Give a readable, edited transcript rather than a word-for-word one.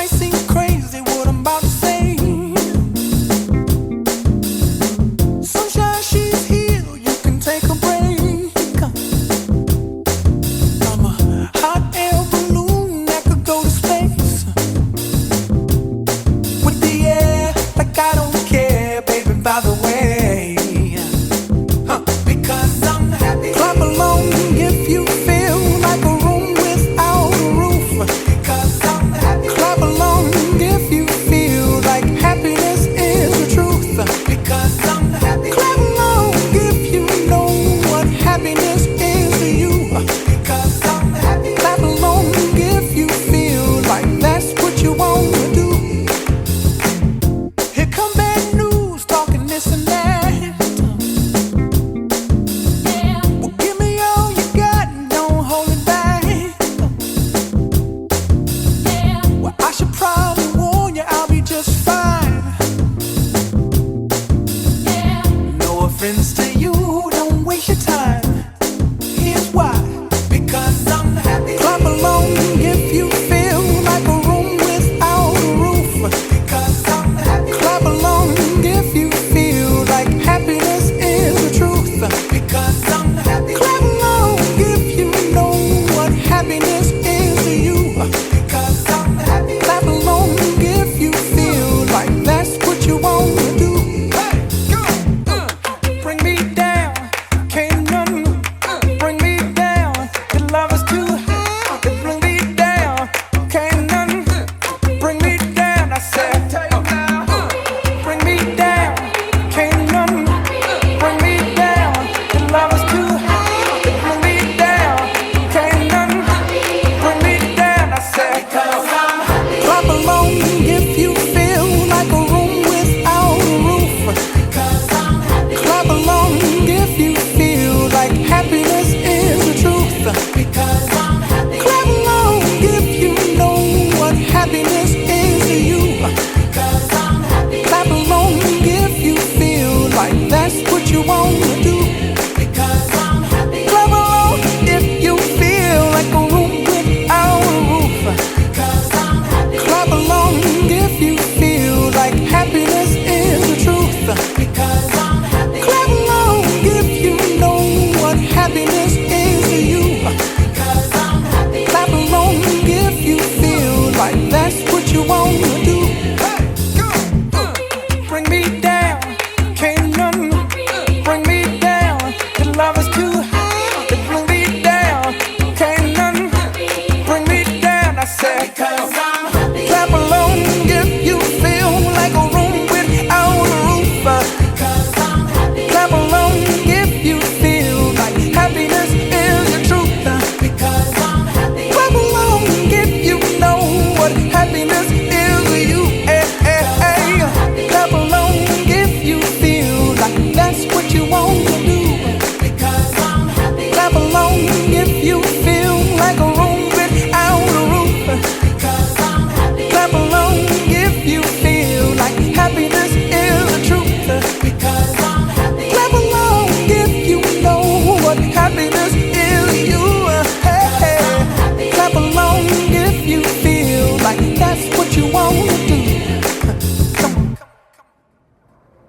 might seem crazy what I'm about to say. Sunshine, she's here, you can take a break. I'm a hot air balloon that could go to space. With the air, like I don't care, baby, by the way. Because I'm happy. Clap along if you feel like a room without a roof. Because I'm happy. Clap along if you feel like happiness is the truth. Because I'm happy. Clap along if you know what happiness is to you. Because I'm happy. Clap along if you feel like that's what you want to do. Here come bad news, talking this and that. Well, give me all you got and don't hold it back. Well, I should probably warn you, I'll be just fine. No offense to you, don't waste your time.